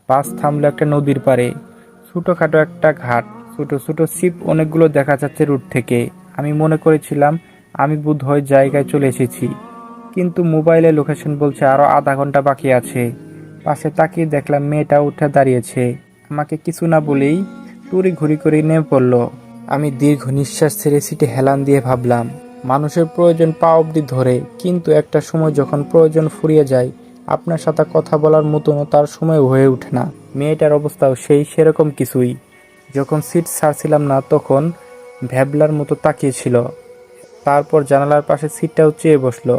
বাস থামলো একটা নদীর পাড়ে। ছোটখাটো একটা ঘাট, ছোট ছোট ছিপ অনেকগুলো দেখা যাচ্ছে রুট থেকে। আমি মনে করেছিলাম আমি বোধহয় জায়গায় চলে এসেছি, কিন্তু মোবাইলে লোকেশন বলছে আরো আধা ঘন্টা বাকি আছে। পাশে তাকিয়ে দেখলাম মেয়েটা উঠে দাঁড়িয়েছে। আমাকে কিছু না বলেই তড়ি ঘড়ি করে নেমে পড়লো। আমি দীর্ঘ নিঃশ্বাস ছেড়ে সিটে হেলান দিয়ে ভাবলাম, মানুষের প্রয়োজন পা অবধি ধরে, কিন্তু একটা সময় যখন প্রয়োজন ফুরিয়ে যায়, আপনার সাথে কথা বলার মতনও তার সময় হয়ে ওঠে না। মেয়েটার অবস্থাও সেরকম কিছুই। যখন সিট ছাড়ছিলাম না তখন ভ্যাবলার মতো তাকিয়েছিল। তারপর জানালার পাশে সিটটাও চেয়ে বসলো।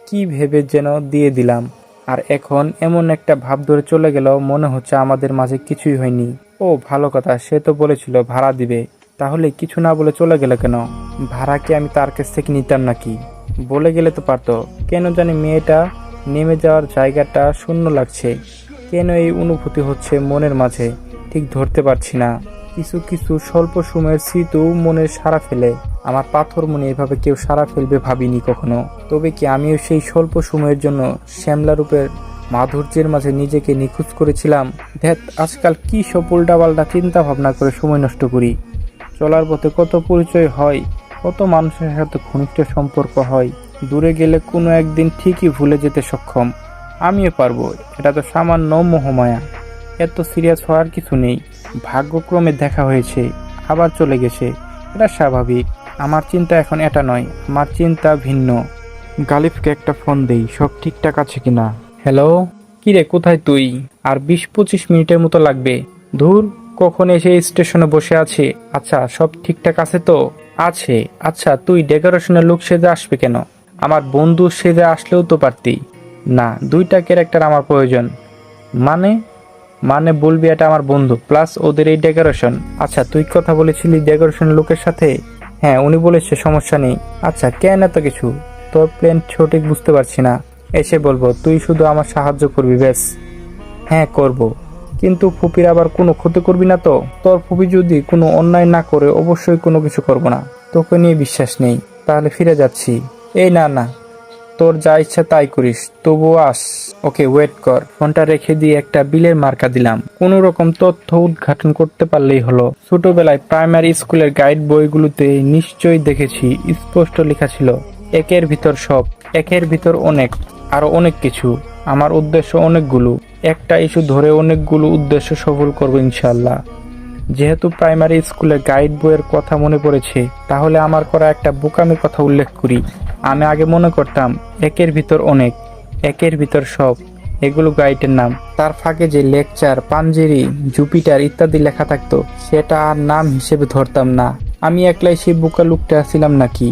কি ভেবে যেন দিয়ে দিলাম। আর এখন এমন একটা ভাব ধরে চলে গেল, মনে হচ্ছে আমাদের মাঝে কিছুই হয়নি। ও ভালো কথা, সে তো বলেছিল ভাড়া দিবে, তাহলে কিছু না বলে চলে গেল কেন? ভাড়া কি আমি তার কাছ থেকে নিতাম নাকি? বলে গেলে তো পারতো। কেন জানি মেয়েটা নেমে যাওয়ার জায়গাটা শূন্য লাগছে। কেন এই অনুভূতি হচ্ছে মনের মাঝে, ঠিক ধরতে পারছি না। কিছু কিছু স্বল্প সময়ের স্মৃতিও মনে সাড়া ফেলে। আমার পাথর মনে এভাবে কেউ সাড়া ফেলবে ভাবিনি কখনো। তবে কি আমিও সেই স্বল্প সময়ের জন্য শ্যামলা রূপের মাধুর্যের মাঝে নিজেকে নিখোঁজ করেছিলাম? ধ্যাত, আজকাল কি সব উল্টাপাল্টা চিন্তা ভাবনা করে সময় নষ্ট করি। চলার পথে কত পরিচয় হয়, কত মানুষের সাথে ঘনিষ্ঠ সম্পর্ক হয়। দূরে গেলে কোনো একদিন ঠিকই ভুলে যেতে সক্ষম। আমিও পারবো। এটা তো সামান্য মোহমায়া, এত সিরিয়াস হওয়ার কিছু নেই। ভাগ্যক্রমে দেখা হয়েছে, আবার চলে গেছে, এটা স্বাভাবিক। আমার চিন্তা এখন এটা নয়, আমার চিন্তা ভিন্ন। গালিফকে একটা ফোন দেই, সব ঠিকঠাক আছে কিনা। হ্যালো, কিরে কোথায় তুই? আর 20-25 মিনিটের মতো লাগবে। ধুর, কখন এসে স্টেশনে বসে আছি। আচ্ছা, সব ঠিকঠাক আছে তো? আছে। আচ্ছা, তুই ডেকোরেশনের লোক সেজে আসবে কেন? আমার বন্ধু সেজে আসলেও তো পারতি। না, দুইটা ক্যারেক্টার আমার প্রয়োজন। মানে? মানে বলবি এটা আমার বন্ধু প্লাস ওদের এই ডেকোরেশন। আচ্ছা, তুই কথা বলেছিলি ডেকোরেশন লোকের সাথে? হ্যাঁ, উনি বলেছে সমস্যা নেই। আচ্ছা, কেন এত কিছু? তোর প্ল্যান সঠিক বুঝতে পারছি না। এসে বলবো, তুই শুধু আমার সাহায্য করবি ব্যাস। হ্যাঁ করব, কিন্তু ফুপির আবার কোনো ক্ষতি করবি না তো? তোর ফুপি যদি কোনো অন্যায় না করে অবশ্যই কোনো কিছু করব না। তোকে নিয়ে বিশ্বাস নেই। তাহলে ফিরে যাচ্ছি। এই না না, তোর যা ইচ্ছা তাই করিস, তবুও আস। ওকে, ওয়েট কর। ফোনটা রেখে দিয়ে একটা বিলের মার্কা দিলাম। কোন রকম তথ্য উদ্ঘাটন করতে পারলেই হলো। ছোটবেলায় প্রাইমারি স্কুলের গাইড বইগুলোতে নিশ্চয়ই দেখেছি, স্পষ্ট লেখা ছিল একের ভিতর সব, একের ভিতর অনেক, আরো অনেক কিছু। আমার উদ্দেশ্য অনেকগুলো, একটা ইস্যু ধরে অনেকগুলো উদ্দেশ্য সফল করবো ইনশাল্লাহ। যেহেতু প্রাইমারি স্কুলের গাইড বইয়ের কথা মনে পড়েছে, তাহলে আমার করা একটা বোকামির কথা উল্লেখ করি। আমি আগে মনে করতাম একের ভিতর অনেক, একের ভিতর সব, এগুলো গাইডের নাম। তার ফাঁকে যে লেকচার, পাঞ্জেরি, জুপিটার ইত্যাদি লেখা থাকতো, সেটা আর নাম হিসেবে ধরতাম না। আমি একলাই সেই বোকা লোকটা ছিলাম নাকি?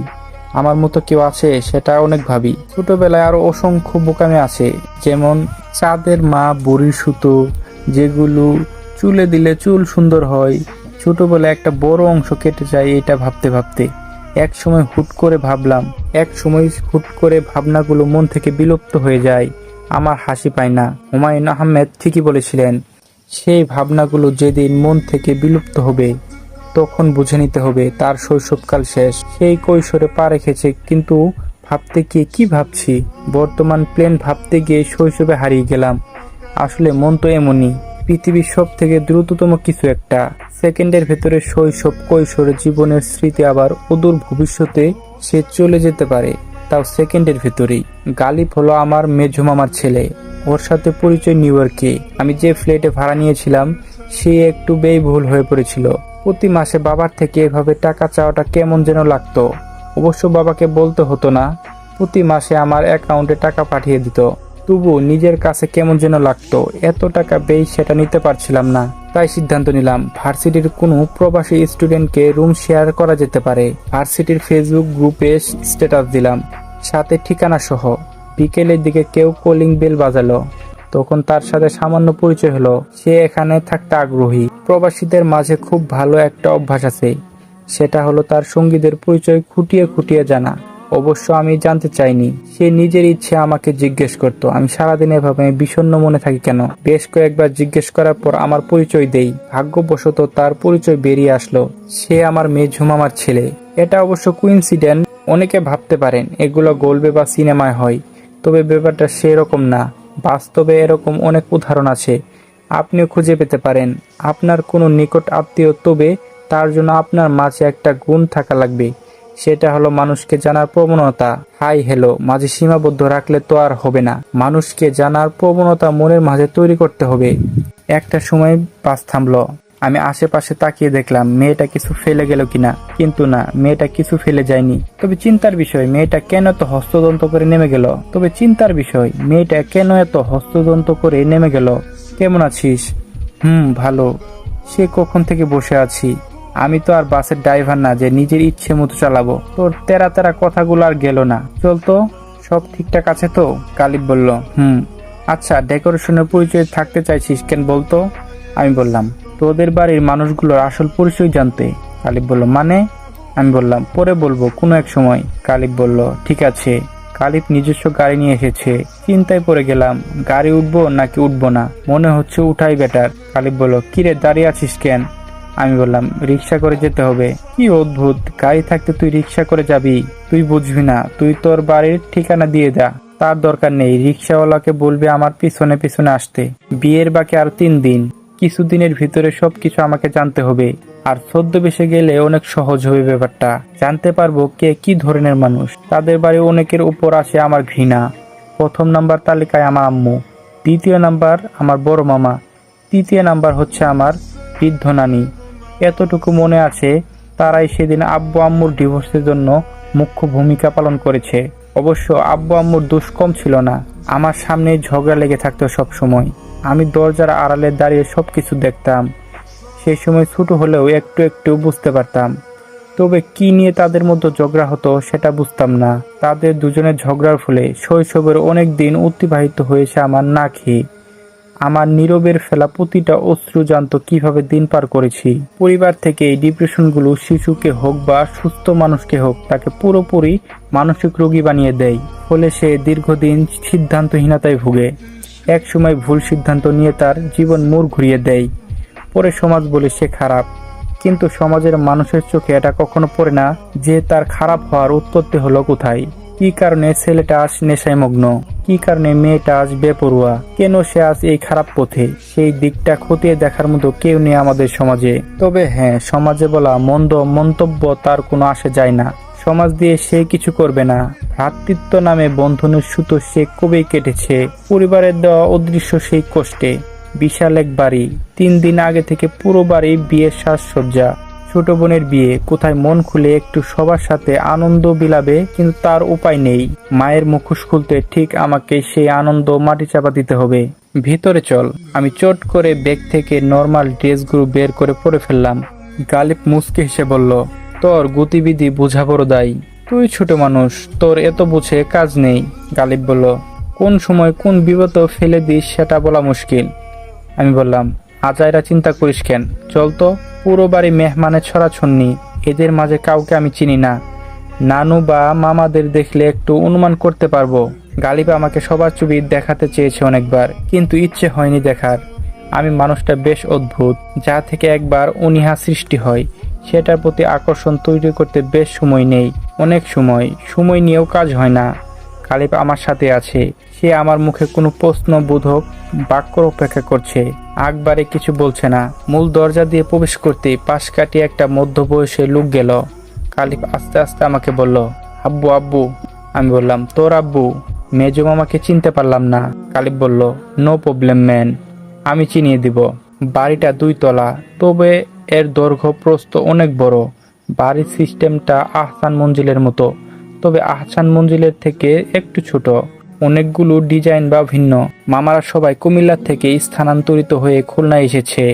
আমার মতো কেউ আছে সেটা অনেক ভাবি। ছোটবেলায় আরো অসংখ্য বোকামি আছে, যেমন চাঁদের মা বড়ির সুতো, যেগুলো চুলে দিলে চুল সুন্দর হয়। ছোটবেলায় একটা বড় অংশ কেটে যায় এটা ভাবতে ভাবতে। এক সময় হুট করে ভাবনাগুলো মন থেকে বিলুপ্ত হয়ে যায়। আমার হাসি পায় না। হুমায়ুন আহমেদ ঠিকই বলেছিলেন, সেই ভাবনাগুলো যেদিন মন থেকে বিলুপ্ত হবে, তখন বুঝে নিতে হবে তার শৈশবকাল শেষ। সেই কৈশোরে পা রেখেছে, কিন্তু ভাবতে গিয়ে কি ভাবছি, বর্তমান প্লেন ভাবতে গিয়ে শৈশবে হারিয়ে গেলাম। আসলে মন তো এমনই, পৃথিবীর সব থেকে দ্রুততম কিছু একটা। সেকেন্ডের ভেতরে শৈশব, কৈশোর, জীবনের স্মৃতি, আবার অদূর ভবিষ্যতে সে চলে যেতে পারে, তাও সেকেন্ডের ভেতরেই। গালিব হলো আমার মেঝো মামার ছেলে। ওর সাথে পরিচয় নিউ ইয়র্কে। আমি যে ফ্ল্যাটে ভাড়া নিয়েছিলাম, সে একটু ব্যয়বহুল হয়ে পড়েছিল। প্রতি মাসে বাবার থেকে এভাবে টাকা চাওয়াটা কেমন যেন লাগতো। অবশ্য বাবাকে বলতে হতো না, প্রতি মাসে আমার অ্যাকাউন্টে টাকা পাঠিয়ে দিত। তবুও নিজের কাছে কেমন যেন লাগতো। এত টাকা ব্যয় সেটা নিতে পারছিলাম না। তাই সিদ্ধান্ত নিলাম, ভার্সিটির কোনো প্রবাসী স্টুডেন্টকে রুম শেয়ার করা যেতে পারে। ভার্সিটির ফেসবুক গ্রুপে স্ট্যাটাস দিলাম, সাথে ঠিকানা সহ। বিকেলের দিকে কেউ কলিং বেল বাজালো। তখন তার সাথে সামান্য পরিচয় হলো। সে এখানে থাকতে আগ্রহী। প্রবাসীদের মাঝে খুব ভালো একটা অভ্যাস আছে, সেটা হলো তার সঙ্গীদের পরিচয় খুঁটিয়ে খুঁটিয়ে জানা। অবশ্য আমি জানতে চাইনি, সে নিজের ইচ্ছে আমাকে জিজ্ঞেস করত। আমি সারাদিন এভাবে বিষণ্ণ মনে থাকি কেন। বেশ কয়েকবার জিজ্ঞেস করার পর আমার পরিচয় দেই। ভাগ্যবশত তার পরিচয় বেরিয়ে আসলো, সে আমার মেঝো মামার ছেলে। এটা অবশ্য কুইন্সিডেন্ট। অনেকে ভাবতে পারেন এগুলো গল্পে বা সিনেমায় হয়, তবে ব্যাপারটা সেরকম না। বাস্তবে এরকম অনেক উদাহরণ আছে। আপনিও খুঁজে পেতে পারেন আপনার কোনো নিকট আত্মীয়, তবে তার জন্য আপনার মাঝে একটা গুণ থাকা লাগবে। সেটা হলো মানুষকে জানার প্রবণতা। হাই হ্যালো মাঝে সীমাবদ্ধ রাখলে তো আর হবে না, মানুষকে জানার প্রবণতা মনের মাঝে তৈরি করতে হবে। একটা সময় বাস থামলো। আমি আশেপাশে তাকিয়ে দেখলাম মেয়েটা কিছু ফেলে গেল কিনা, কিন্তু না, মেয়েটা কিছু ফেলে যায়নি। তবে চিন্তার বিষয়, মেয়েটা কেন এত হস্তদন্ত করে নেমে গেল? কেমন আছিস? ভালো। সে কখন থেকে বসে আছি? আমি তো আর বাসের ড্রাইভার না যে নিজের ইচ্ছে মতো চালাবো। তোর তেরা তেরা কথাগুলো আর গেল না, চল তো। সব ঠিকঠাক আছে তো? কালিব বলল, আচ্ছা, ডেকোরেশনের পরিচয় থাকতে চাইছিস কেন বলতো? আমি বললাম, তোদের বাড়ির মানুষগুলোর আসল পরিচয় জানতে। কালিব বলল, মানে? আমি বললাম, পরে বলবো কোনো এক সময়। কালিব বলল, ঠিক আছে। কালিব নিজস্ব গাড়ি নিয়ে এসেছে। চিন্তায় পড়ে গেলাম, গাড়ি উঠবো নাকি উঠবো না। মনে হচ্ছে উঠাই বেটার। কালিব বলল, কিরে দাঁড়িয়ে আছিস কেন? আমি বললাম, রিক্সা করে যেতে হবে। কি অদ্ভুত, গাড়ি থাকতে তুই রিক্সা করে যাবি? তুই বুঝবি না, তুই তোর বাড়ির ঠিকানা দিয়ে দা। তার দরকার নেই, রিক্সাওয়ালাকে বলবে আমার পিছনে পিছনে আসতে। বিয়ের বাকি আর 3 দিন, কিছুদিনের ভিতরে সবকিছু আমাকে জানতে হবে। আর ছদ্মবেশে গেলে অনেক সহজ হবে ব্যাপারটা। জানতে পারবো কে কি ধরনের মানুষ। তাদের বাড়ি অনেকের উপর আসে আমার ঘৃণা। 1ম নাম্বার তালিকায় আমার আম্মু, 2য় নাম্বার আমার বড় মামা, 3য় নাম্বার হচ্ছে আমার বৃদ্ধ নানি। এতটুকু মনে আছে, তারাই সেদিন আব্বু আম্মুর ডিভোর্সের জন্য মুখ্য ভূমিকা পালন করেছে। অবশ্য আব্বু আম্মুর দোষ কম ছিল না। আমার সামনে ঝগড়া লেগে থাকতো সব সময়। আমি দরজার আড়ালে দাঁড়িয়ে সবকিছু দেখতাম। সেই সময় ছোট হলেও একটু একটু বুঝতে পারতাম। তবে কি নিয়ে তাদের মধ্যে ঝগড়া হতো সেটা বুঝতাম না। তাদের দুজনের ঝগড়ার ফলে শৈশবের অনেক দিন অতিবাহিত হয়েছে আমার না খেয়ে। আমার নীরবের ফেলা প্রতিটা অশ্রু জানতো কিভাবে দিন পার করেছি। পরিবার থেকে এই ডিপ্রেশনগুলো শিশুকে হোক বা সুস্থ মানুষকে হোক, তাকে পুরোপুরি মানসিক রোগী বানিয়ে দেয়। ফলে সে দীর্ঘদিন সিদ্ধান্তহীনতায় ভুগে। এক সময় ভুল সিদ্ধান্ত নিয়ে তার জীবন মোড় ঘুরিয়ে দেয়। পরে সমাজ বলে সে খারাপ, কিন্তু সমাজের মানুষের চোখে এটা কখনো পড়ে না যে তার খারাপ হওয়ার উৎপত্তি হলো কোথায়। কি কারণে ছেলেটা আজ নেশায় মগ্ন, কি কারণে মেয়েটা আজ বেপরোয়া, কেন সে আজ এই খারাপ পথে, সেই দিকটা খতিয়ে দেখার মতো কেউ নেই আমাদের সমাজে। তবে হ্যাঁ, সমাজে বলা মন্দ মন্তব্য তার কোনো আসে যায় না। সমাজ দিয়ে সে কিছু করবে না। ভ্রাতৃত্ব নামে বন্ধনের সুতো সে কবেই কেটেছে। পরিবারের দেওয়া অদৃশ্য সেই কষ্টে। বিশাল এক বাড়ি, 3 দিন আগে থেকে পুরো বাড়ি বিয়ের সাজসজ্জা। ছোট বোনের বিয়ে, কোথায় মন খুলে একটু সবার সাথে আনন্দ বিলাবে, কিন্তু তার উপায় নেই। মায়ের মুখোশ খুলতে ঠিক আমাকে সেই আনন্দ মাটি চাপা দিতে হবে। ভিতরে চল। আমি চট করে ব্যাগ থেকে নর্মাল ড্রেসগুলো বের করে পরে ফেললাম। গালিব মুচকে হেসে বলল, তোর গতিবিধি বোঝা বড় দায়। তুই ছোট মানুষ, তোর এত বুঝে কাজ নেই। গালিব বলল, কোন সময় কোন বিপদ ফেলে দিস সেটা বলা মুশকিল। আমি বললাম, আজাইরা চিন্তা করিস কেন, চল তো। পুরো বাড়ি মেহমানের ছড়াছন্নি, এদের মাঝে কাউকে আমি চিনি না। নানু বা মামাদের দেখলে একটু অনুমান করতে পারবো। গালিব আমাকে সবার ছবি দেখাতে চেয়েছে অনেকবার, কিন্তু ইচ্ছে হয়নি দেখার। আমি মানুষটা বেশ অদ্ভুত, যা থেকে একবার অনীহা সৃষ্টি হয় সেটার প্রতি আকর্ষণ তৈরি করতে বেশ সময় নেই। অনেক সময় নিয়েও কাজ হয় না। গালিব আমার সাথে আছে, সে আমার মুখে কোনো প্রশ্নবোধক বাক্যর অপেক্ষা করছে। আকবারে কিছু বলছে না। মূল দরজা দিয়ে প্রবেশ করতে পাশ কাটিয়ে একটা মধ্যবয়সী লোক গেল। গালিব আস্তে আস্তে আমাকে বলল, আব্বু আব্বু। আমি বললাম, তোর আব্বু? মেজো মামাকে চিনতে পারলাম না। গালিব বলল, নো প্রবলেম ম্যান, আমি চিনিয়ে দিব। বাড়িটা 2 তলা, তবে এর দৈর্ঘ্য প্রস্থ অনেক বড়। বাড়ির সিস্টেমটা আহসান মঞ্জিলের মতো, তবে আহসান মঞ্জিলের থেকে একটু ছোট। অনেকগুলো ডিজাইন বা ভিন্ন। মামারা সবাই কুমিল্লা থেকে স্থানান্তরিত হয়ে খুলনা এসেছে,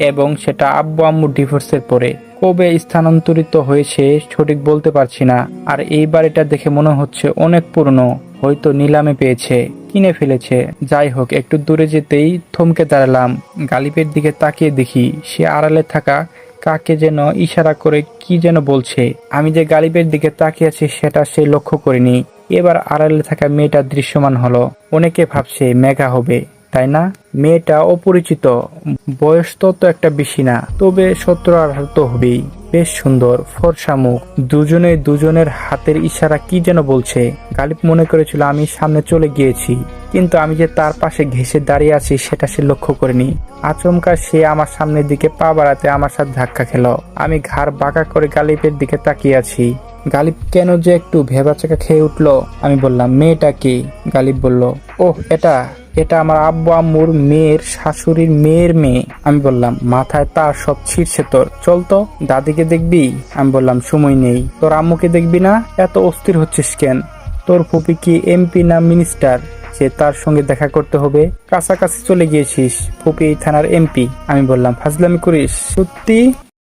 এবং সেটা আব্বু আম্মুর ডিভোর্সের পরে। কবে স্থানান্তরিত হয়েছে সঠিক বলতে পারছি না। আর এই বাড়িটা দেখে মনে হচ্ছে অনেক পুরনো, হয়তো নিলামে পেয়েছে, কিনে ফেলেছে। যাই হোক, একটু দূরে যেতেই থমকে দাঁড়ালাম। গালিবের দিকে তাকিয়ে দেখি সে আড়ালে থাকা কাকে যেন ইশারা করে কি যেন বলছে। আমি যে গালিবের দিকে তাকিয়ে আছি সেটা সে লক্ষ্য করিনি। এবার আড়ালে থাকা মেয়েটা দৃশ্যমান হলো। অনেকে ভাবছে মেঘা হবে, তাই না? মেয়েটা অপরিচিত, বয়স তো একটা বেশি না, তবে 17-18 তো হবেই। বেশ সুন্দর, ফর্সা মুখ, দুজনে দুজনের হাতের ইশারা কি যেন বলছে। গালিব মনে করেছিল আমি সামনে চলে গিয়েছি, কিন্তু আমি যে তার পাশে ঘেঁষে দাঁড়িয়ে আছি সেটা সে লক্ষ্য করেনি। আচমকা সে আমার সামনের দিকে পা বাড়াতে আমার সাথে ধাক্কা খেল। আমি ঘাড় বাঁকা করে গালিবের দিকে তাকিয়ে আছি। গালিব কেন যে একটু ভেবাচাকা খেয়ে উঠলো। আমি বললাম, মেয়েটা কি? গালিব বলল, ওহ এটা এটা আমার আব্বু আম্মুর মেয়ের শাশুড়ির মেয়ের মেয়ে। আমি বললাম, মাথায় তার সব ছিঁড়ছে তোর, চল তো দাদিকে দেখবি। আমি বললাম, সময় নেই। তোর আম্মুকে দেখবি না? এত অস্থির হচ্ছিস কেন? তোর ফুপি কি এমপি না মিনিস্টার যে তার সঙ্গে দেখা করতে হবে? কাছাকাছি চলে গিয়েছিস, ফুপি এই থানার এমপি। আমি বললাম, ফাজলামি করিস? সত্যি?